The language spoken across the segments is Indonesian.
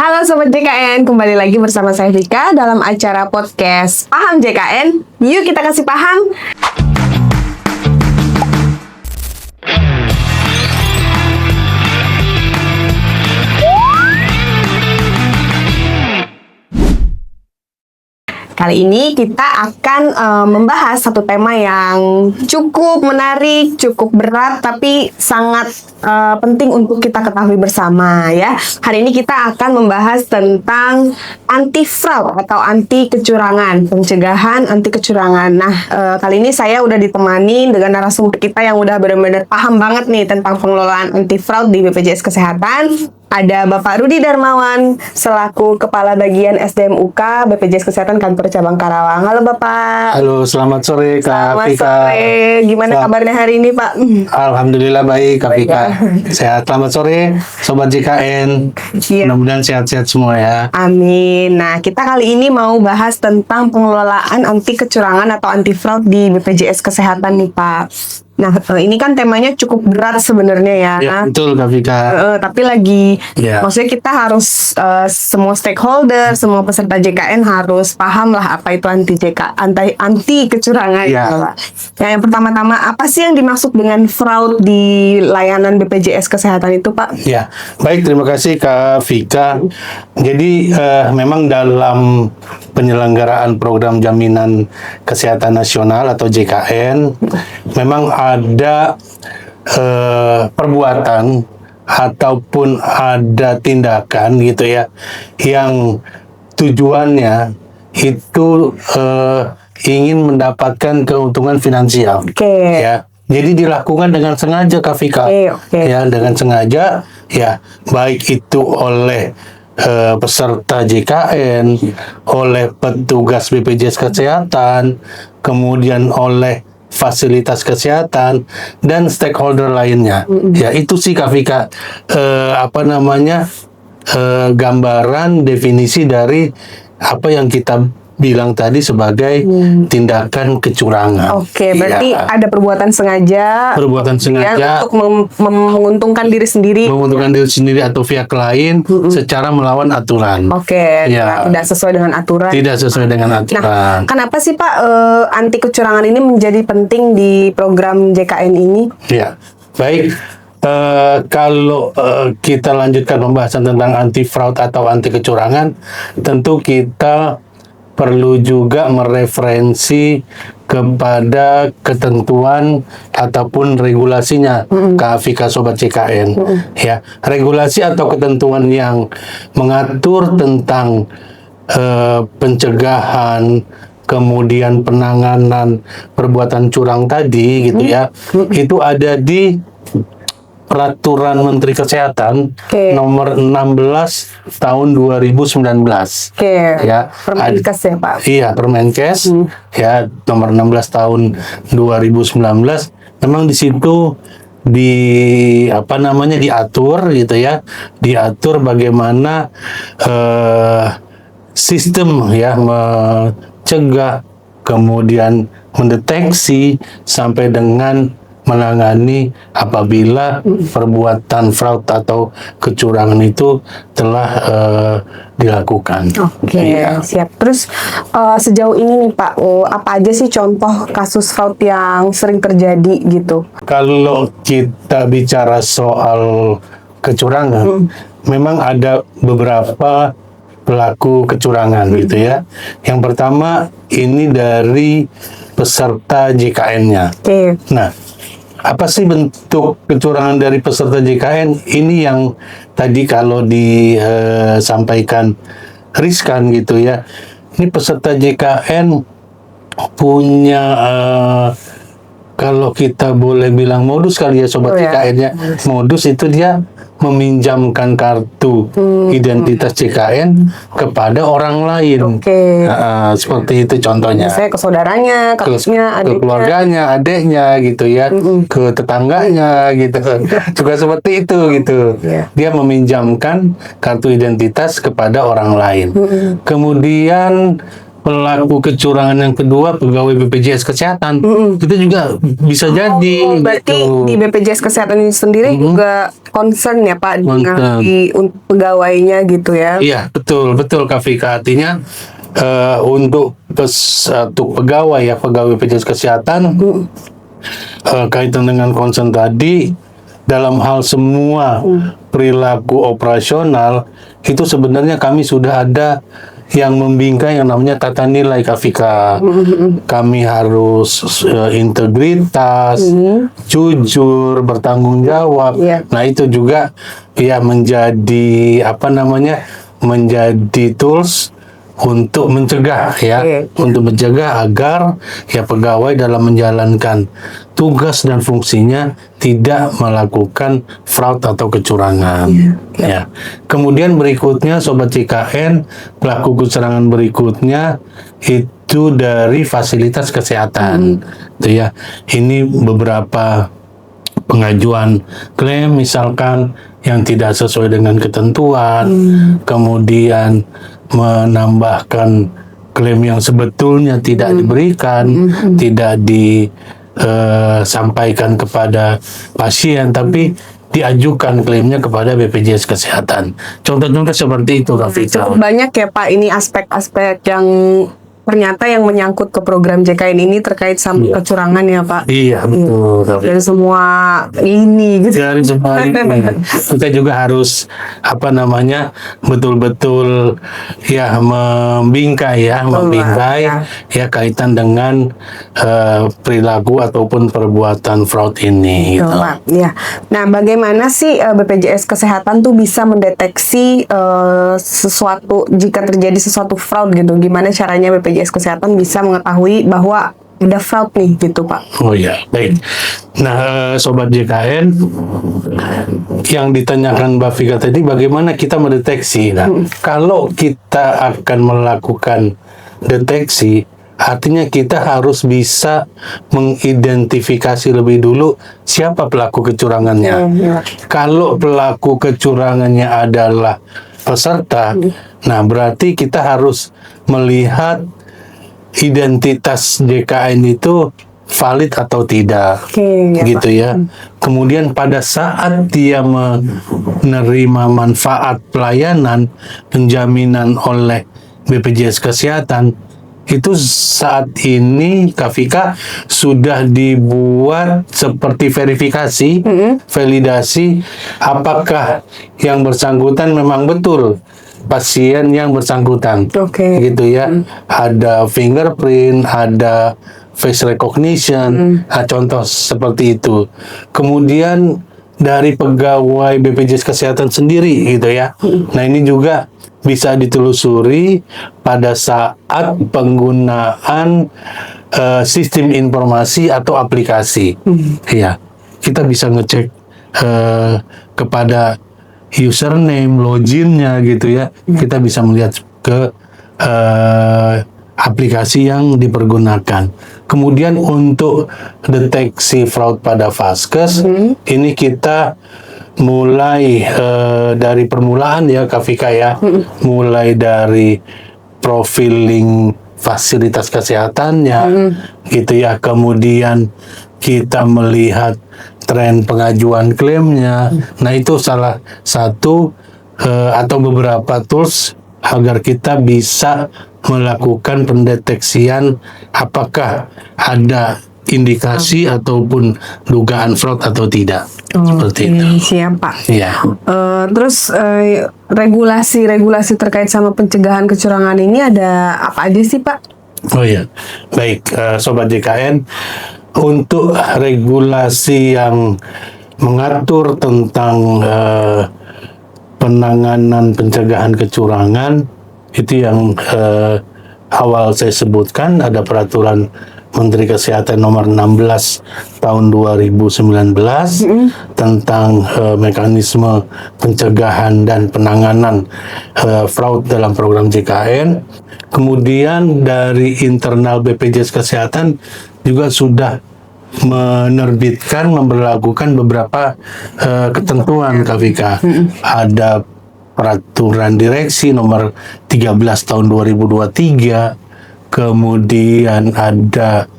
Halo Sobat JKN, kembali lagi bersama saya Vika dalam acara podcast Paham JKN. Yuk kita kasih paham. Kali ini kita akan membahas satu tema yang cukup menarik, cukup berat, tapi sangat penting untuk kita ketahui bersama ya. Hari ini kita akan membahas tentang anti fraud atau anti kecurangan, pencegahan anti kecurangan. Nah, kali ini saya udah ditemani dengan narasumber kita yang udah benar-benar paham banget nih tentang pengelolaan anti fraud di BPJS Kesehatan. Ada Bapak Rudi Darmawan selaku Kepala Bagian SDM UK BPJS Kesehatan Kantor Cabang Karawang. Halo Bapak. Halo, selamat sore Kak Selamat Vika. sore. Gimana kabarnya hari ini Pak? Alhamdulillah baik Kak Vika. Sehat. Selamat sore Sobat JKN. Iya. Mudah-mudahan sehat-sehat semua ya. Amin. Nah, kita kali ini mau bahas tentang pengelolaan anti kecurangan atau anti fraud di BPJS Kesehatan nih Pak. Nah, ini kan temanya cukup berat sebenarnya ya. Ya, betul Kak Vika. Tapi lagi, Ya. maksudnya kita harus semua stakeholder, semua peserta JKN harus paham lah apa itu anti kecurangan. Ya. Gitu lah. Nah, yang pertama-tama apa sih yang dimaksud dengan fraud di layanan BPJS Kesehatan itu, Pak? Ya, baik, terima kasih Kak Vika. Jadi memang dalam penyelenggaraan program jaminan kesehatan nasional atau JKN, memang ada perbuatan ataupun ada tindakan gitu ya yang tujuannya itu ingin mendapatkan keuntungan finansial. Oke. Ya. Jadi dilakukan dengan sengaja Kak Vika. Oke. Ya, dengan sengaja ya, baik itu oleh peserta JKN, oleh petugas BPJS Kesehatan, kemudian oleh fasilitas kesehatan dan stakeholder lainnya. Ya, itu sih Kak Vika gambaran definisi dari apa yang kita bilang tadi sebagai tindakan kecurangan. Oke, berarti Ya. ada perbuatan sengaja. Perbuatan sengaja untuk menguntungkan diri sendiri. menguntungkan diri sendiri atau pihak lain secara melawan aturan. Oke, Ya. tidak sesuai dengan aturan. Tidak sesuai dengan Nah, aturan. kenapa sih Pak anti kecurangan ini menjadi penting di program JKN ini? Ya, baik. Kalau kita lanjutkan pembahasan tentang anti fraud atau anti kecurangan, tentu kita perlu juga mereferensi kepada ketentuan ataupun regulasinya Kak Vika Sobat CKN. Ya, regulasi atau ketentuan yang mengatur tentang pencegahan, kemudian penanganan perbuatan curang tadi gitu ya, itu ada di Peraturan Menteri Kesehatan nomor 16 tahun 2019. Oke. Ya, Permenkes ya Pak. Iya, Permenkes ya nomor 16 tahun 2019. Memang di situ diatur gitu ya. Diatur bagaimana sistem ya mencegah, kemudian mendeteksi sampai dengan menangani apabila perbuatan fraud atau kecurangan itu telah dilakukan. Oke, Iya. siap. Terus sejauh ini nih Pak, apa aja sih contoh kasus fraud yang sering terjadi gitu? Kalau kita bicara soal kecurangan, memang ada beberapa pelaku kecurangan gitu ya. Yang pertama ini dari peserta JKN-nya. Oke. Nah, apa sih bentuk kecurangan dari peserta JKN? Ini yang tadi kalau disampaikan riskan gitu ya. Ini peserta JKN punya kalau kita boleh bilang modus kali ya Sobat JKN ya. Modus itu dia meminjamkan kartu identitas JKN kepada orang lain. Oke. Seperti itu contohnya. Misalnya ke saudaranya, ke adiknya. Ke keluarganya, adeknya gitu ya, ke tetangganya gitu. Juga seperti itu gitu. Iya. Dia meminjamkan kartu identitas kepada orang lain. Kemudian pelaku kecurangan yang kedua pegawai BPJS Kesehatan. Itu juga bisa jadi. Berarti gitu. di BPJS Kesehatan ini sendiri juga concern ya Pak dengan Concern. untuk pegawainya gitu ya. Iya, betul Kak Vika. Artinya untuk satu pegawai ya, pegawai BPJS Kesehatan kaitan dengan concern tadi, dalam hal semua perilaku operasional itu sebenarnya kami sudah ada yang membingkai yang namanya tata nilai Kak Vika. Kami harus integritas, jujur, bertanggung jawab. Iya. Nah itu juga ya menjadi menjadi tools untuk mencegah ya, untuk mencegah agar ya pegawai dalam menjalankan tugas dan fungsinya tidak melakukan fraud atau kecurangan. Ya. Kemudian berikutnya Sobat CKN, pelaku kecurangan berikutnya itu dari fasilitas kesehatan. Itu ya. Ini beberapa pengajuan klaim misalkan yang tidak sesuai dengan ketentuan, kemudian menambahkan klaim yang sebetulnya tidak diberikan, tidak disampaikan kepada pasien, tapi diajukan klaimnya kepada BPJS Kesehatan. Contoh-contoh seperti itu, Kak Vika. Banyak ya Pak ini aspek-aspek yang ternyata yang menyangkut ke program JKN ini terkait sama kecurangan ya Pak. Iya, betul. Kak Vika. Dan semua ini gitu. Dari semua ini kita juga harus betul-betul ya membingkai ya kaitan dengan perilaku ataupun perbuatan fraud ini gitu. Pak. Ya. Nah, bagaimana sih BPJS Kesehatan tuh bisa mendeteksi sesuatu jika terjadi sesuatu fraud gitu? Gimana caranya BPJS Kesehatan bisa mengetahui bahwa ada fraud nih gitu Pak? Oh ya, baik. Nah, Sobat JKN, yang ditanyakan Mbak Vika tadi, bagaimana kita mendeteksi? Nah, kalau kita akan melakukan deteksi, artinya kita harus bisa mengidentifikasi lebih dulu siapa pelaku kecurangannya. Kalau pelaku kecurangannya adalah peserta, nah berarti kita harus melihat identitas JKN itu valid atau tidak, gitu ya. Kemudian pada saat dia menerima manfaat pelayanan penjaminan oleh BPJS Kesehatan, itu saat ini Kak Vika sudah dibuat seperti verifikasi, validasi apakah yang bersangkutan memang betul pasien yang bersangkutan, gitu ya. Ada fingerprint, ada face recognition, nah, contoh seperti itu. Kemudian dari pegawai BPJS Kesehatan sendiri, gitu ya. Nah ini juga bisa ditelusuri pada saat penggunaan sistem informasi atau aplikasi. Ya, kita bisa ngecek kepada username, loginnya gitu ya. Kita bisa melihat ke aplikasi yang dipergunakan. Kemudian untuk deteksi fraud pada Vaskes, ini kita mulai dari permulaan ya Kak Vika ya, mulai dari profiling fasilitas kesehatannya, gitu ya. Kemudian kita melihat tren pengajuan klaimnya. Nah itu salah satu atau beberapa tools agar kita bisa melakukan pendeteksian apakah ada indikasi ataupun dugaan fraud atau tidak. Seperti itu. Siap Pak. Iya. Terus regulasi-regulasi terkait sama pencegahan kecurangan ini ada apa aja sih Pak? Oh iya, baik Sobat JKN, untuk regulasi yang mengatur tentang penanganan pencegahan kecurangan itu yang awal saya sebutkan, ada peraturan Menteri Kesehatan nomor 16 tahun 2019 tentang mekanisme pencegahan dan penanganan fraud dalam program JKN. Kemudian dari internal BPJS Kesehatan juga sudah menerbitkan, memberlakukan beberapa ketentuan Kak Vika. Ada peraturan direksi nomor 13 tahun 2023, kemudian ada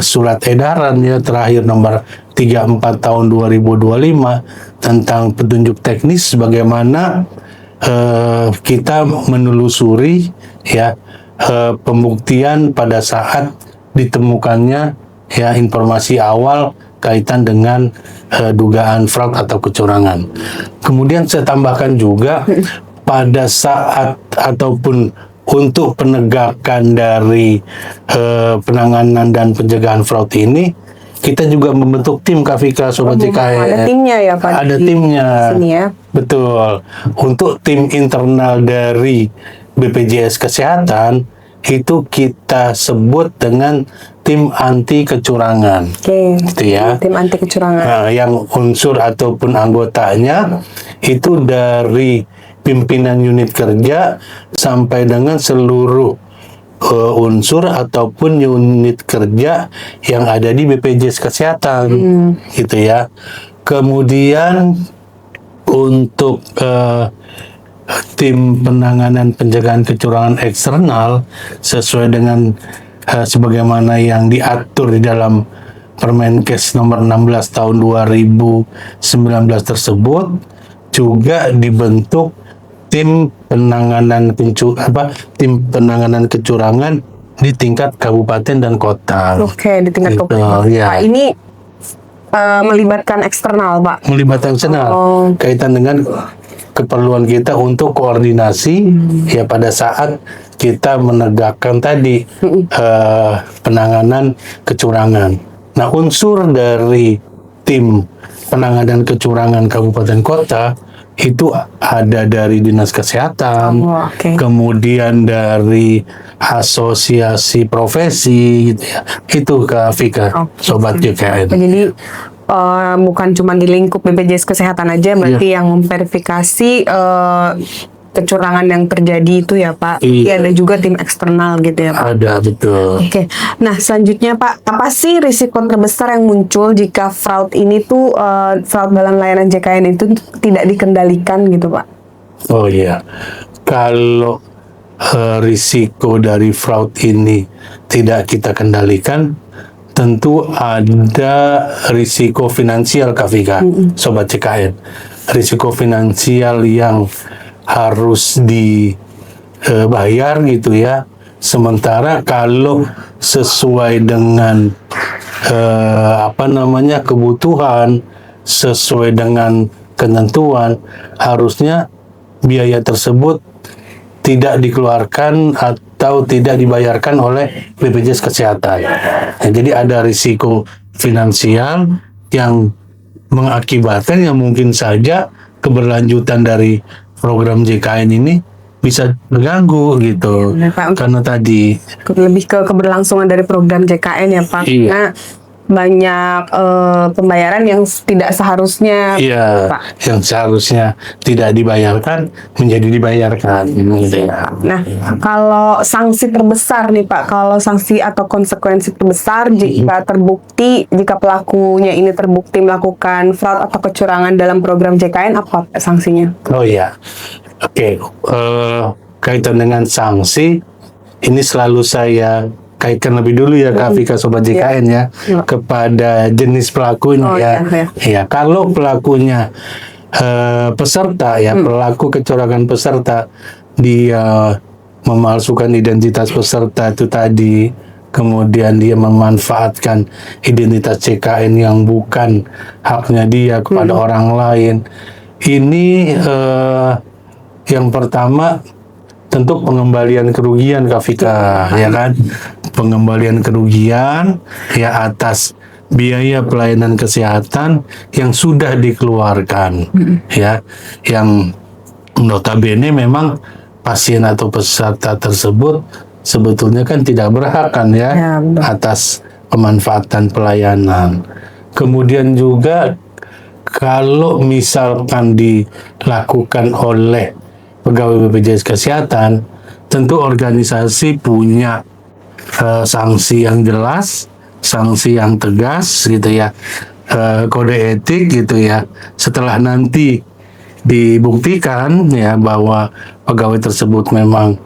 surat edaran ya terakhir nomor 34 tahun 2025 tentang petunjuk teknis bagaimana kita menelusuri ya pembuktian pada saat ditemukannya ya informasi awal kaitan dengan dugaan fraud atau kecurangan. Kemudian saya tambahkan juga pada saat ataupun untuk penegakan dari penanganan dan pencegahan fraud ini, kita juga membentuk tim Kak Sobat JKN. Ada timnya ya Pak? Ada di timnya. sini ya. Betul. Untuk tim internal dari BPJS Kesehatan itu kita sebut dengan tim anti kecurangan. Oke. Gitu ya. Tim anti kecurangan. Nah, yang unsur ataupun anggotanya itu dari pimpinan unit kerja sampai dengan seluruh unsur ataupun unit kerja yang ada di BPJS Kesehatan, gitu ya. Kemudian untuk tim penanganan pencegahan kecurangan eksternal sesuai dengan sebagaimana yang diatur di dalam Permenkes nomor 16 tahun 2019 tersebut juga dibentuk tim penanganan kecurangan di tingkat kabupaten dan kota. Oke, di tingkat Gitu, kabupaten. ya. Pak, ini melibatkan eksternal, Pak. Melibatkan eksternal kaitan dengan keperluan kita untuk koordinasi ya pada saat kita menegakkan tadi penanganan kecurangan. Nah, unsur dari tim penanganan kecurangan kabupaten kota itu ada dari Dinas Kesehatan, kemudian dari asosiasi profesi gitu ya. Itu Kak Vika, Sobat JKN. Jadi bukan cuma di lingkup BPJS Kesehatan aja, berarti yang memverifikasi kecurangan yang terjadi itu ya Pak. Iya. Ada juga tim eksternal gitu ya Pak. Ada, betul. Oke. Nah, selanjutnya Pak, apa sih risiko terbesar yang muncul jika fraud ini tuh fraud dalam layanan JKN itu tidak dikendalikan gitu Pak? Oh iya. Kalau risiko dari fraud ini tidak kita kendalikan, tentu ada risiko finansial Kak Vika, Sobat CKN. Risiko finansial yang harus dibayar gitu ya. Sementara kalau sesuai dengan kebutuhan, sesuai dengan ketentuan, harusnya biaya tersebut tidak dikeluarkan atau tidak dibayarkan oleh BPJS Kesehatan. Nah, jadi ada risiko finansial yang mengakibatkan yang mungkin saja keberlanjutan dari program JKN ini bisa terganggu gitu. Ya, Pak. Karena tadi lebih ke keberlangsungan dari program JKN ya Pak. Iya. Nah, banyak pembayaran yang tidak seharusnya Pak. yang seharusnya tidak dibayarkan menjadi dibayarkan gitu ya. Nah, kalau sanksi terbesar nih Pak, kalau sanksi atau konsekuensi terbesar jika pelakunya ini terbukti melakukan fraud atau kecurangan dalam program JKN, apa sanksinya? Oh iya, oke. Kaitan dengan sanksi, ini selalu saya kaitkan lebih dulu ya Kak Vika Sobat JKN ya, kepada jenis pelakunya ya. Kalau pelakunya peserta ya, pelaku kecurangan peserta, dia memalsukan identitas peserta itu tadi, kemudian dia memanfaatkan identitas JKN yang bukan haknya dia kepada orang lain. Ini yang pertama tentu pengembalian kerugian Kak Vika, ya kan? Pengembalian kerugian ya atas biaya pelayanan kesehatan yang sudah dikeluarkan, ya, yang notabene memang pasien atau peserta tersebut sebetulnya kan tidak berhak kan ya atas pemanfaatan pelayanan. Kemudian juga kalau misalkan dilakukan oleh pegawai BPJS Kesehatan, tentu organisasi punya sanksi yang jelas, sanksi yang tegas gitu ya, kode etik gitu ya. Setelah nanti dibuktikan ya bahwa pegawai tersebut memang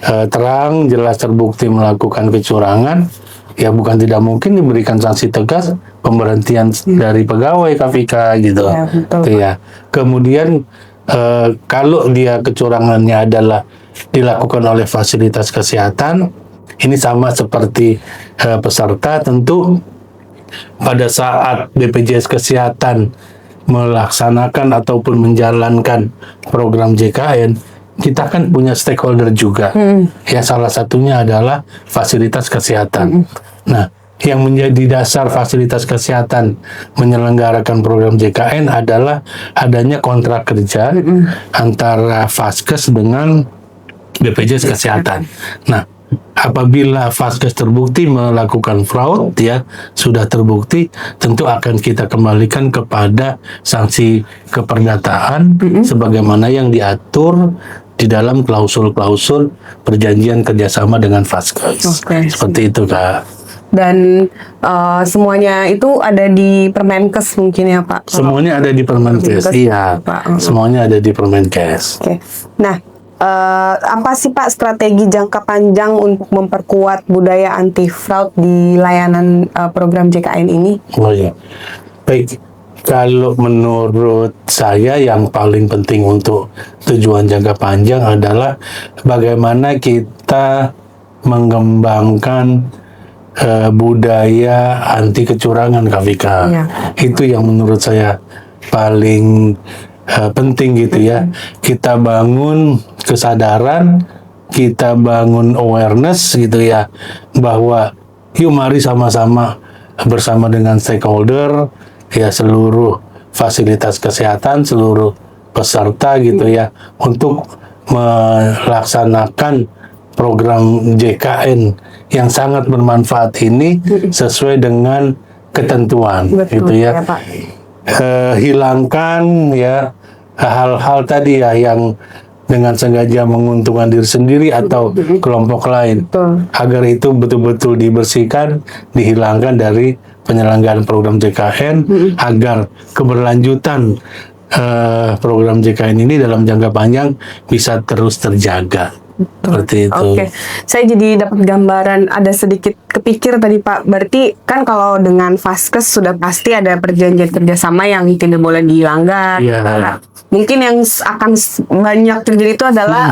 terang jelas terbukti melakukan kecurangan, ya bukan tidak mungkin diberikan sanksi tegas pemberhentian dari pegawai KPK gitu. Ya, betul, Gitu ya. Kemudian kalau dia kecurangannya adalah dilakukan oleh fasilitas kesehatan, ini sama seperti peserta, tentu pada saat BPJS Kesehatan melaksanakan ataupun menjalankan program JKN, kita kan punya stakeholder juga. Ya, salah satunya adalah fasilitas kesehatan. Nah, yang menjadi dasar fasilitas kesehatan menyelenggarakan program JKN adalah adanya kontrak kerja antara Vaskes dengan BPJS Kesehatan. Nah, apabila Vaskes terbukti melakukan fraud, ya sudah terbukti, tentu akan kita kembalikan kepada sanksi keperdataan sebagaimana yang diatur di dalam klausul-klausul perjanjian kerjasama dengan Vaskes. Oke. Seperti itu, Kak. Dan semuanya itu ada di Permenkes mungkin ya Pak? Semuanya ada di Permenkes. Permenkes, Iya, Pak. semuanya ada di Permenkes. Oke. Nah, apa sih Pak strategi jangka panjang untuk memperkuat budaya anti fraud di layanan program JKN ini? Oh ya, baik. Kalau menurut saya yang paling penting untuk tujuan jangka panjang adalah bagaimana kita mengembangkan budaya anti kecurangan, Kak Vika. Iya. Itu yang menurut saya paling penting gitu ya. Kita bangun kesadaran, kita bangun awareness gitu ya, bahwa yuk mari sama-sama bersama dengan stakeholder, ya seluruh fasilitas kesehatan, seluruh peserta gitu ya, untuk melaksanakan program JKN yang sangat bermanfaat ini sesuai dengan ketentuan. Betul gitu ya. Pak. Hilangkan ya hal-hal tadi ya yang dengan sengaja menguntungkan diri sendiri atau kelompok lain, Betul. agar itu betul-betul dibersihkan, dihilangkan dari penyelenggaraan program JKN, agar keberlanjutan program JKN ini dalam jangka panjang bisa terus terjaga. Seperti itu. Oke, saya jadi dapat gambaran, ada sedikit kepikir tadi Pak. Berarti kan kalau dengan Vaskes sudah pasti ada perjanjian kerjasama yang tidak boleh dilanggar. Iya. Nah, mungkin yang akan banyak terjadi itu adalah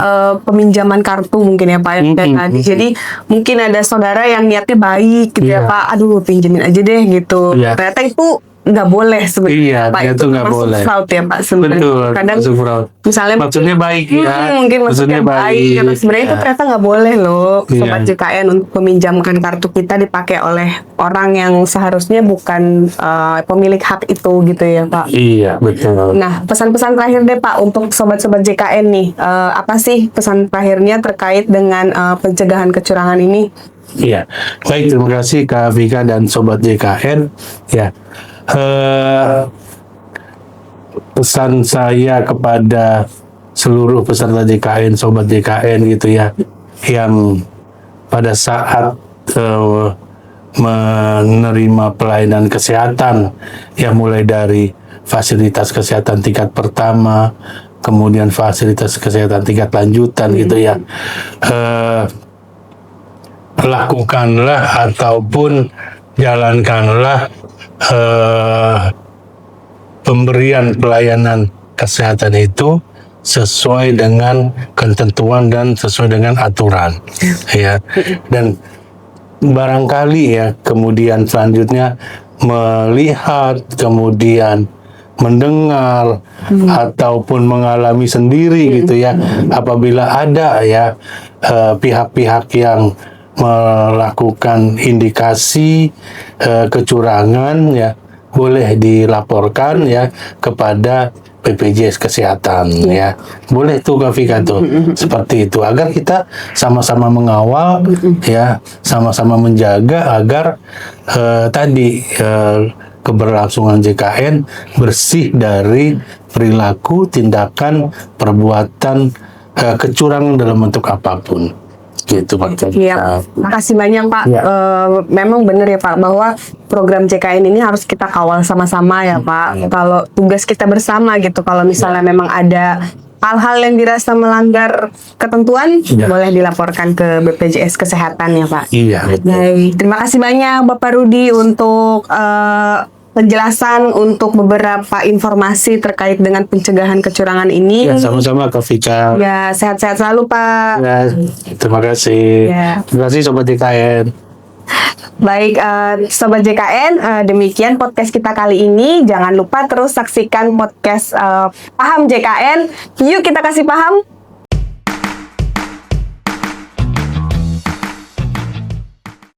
peminjaman kartu mungkin ya Pak. Dan tadi, jadi mungkin ada saudara yang niatnya baik gitu ya Iya. Pak. Aduh pinjemin aja deh gitu. Iya. Ternyata itu nggak boleh sebenarnya. Iya, Pak. itu nggak termasuk boleh. fraud ya Pak sebenarnya. Betul, Kadang masuk fraud. misalnya Maksudnya baik ya. mungkin maksudnya baik. Karena sebenarnya itu Ya. ternyata nggak boleh loh, Sobat Iya. JKN, untuk meminjamkan kartu kita dipakai oleh orang yang seharusnya bukan pemilik hak itu gitu ya Pak. Iya, betul. Nah, pesan-pesan terakhir deh Pak untuk sobat-sobat JKN nih, apa sih pesan terakhirnya terkait dengan pencegahan kecurangan ini? Iya, baik, terima kasih Kak Vika dan Sobat JKN. Ya, pesan saya kepada seluruh peserta JKN, Sobat JKN gitu ya, yang pada saat menerima pelayanan kesehatan, yang mulai dari fasilitas kesehatan tingkat pertama, kemudian fasilitas kesehatan tingkat lanjutan gitu ya, lakukanlah ataupun jalankanlah pemberian pelayanan kesehatan itu sesuai dengan ketentuan dan sesuai dengan aturan, ya. Dan barangkali ya kemudian selanjutnya melihat, kemudian mendengar ataupun mengalami sendiri gitu ya, apabila ada ya pihak-pihak yang melakukan indikasi kecurangan, ya boleh dilaporkan ya kepada BPJS Kesehatan, ya boleh tuh Kak Vika tuh seperti itu, agar kita sama-sama mengawal, ya sama-sama menjaga agar tadi keberlangsungan JKN bersih dari perilaku, tindakan, perbuatan kecurangan dalam bentuk apapun. Gitu Pak. Iya, makasih banyak Pak. Ya. Memang benar ya Pak, bahwa program JKN ini harus kita kawal sama-sama ya Pak. Kalau tugas kita bersama gitu, kalau misalnya memang ada hal-hal yang dirasa melanggar ketentuan Iya. boleh dilaporkan ke BPJS Kesehatan ya Pak. Iya, betul. Baik, terima kasih banyak Bapak Rudi untuk penjelasan untuk beberapa informasi terkait dengan pencegahan kecurangan ini. Ya, sama-sama Kak Vika. Ya, sehat-sehat selalu Pak. Ya, terima kasih. Ya. Terima kasih Sobat JKN. Baik, Sobat JKN, demikian podcast kita kali ini. Jangan lupa terus saksikan podcast Paham JKN. Yuk kita kasih paham.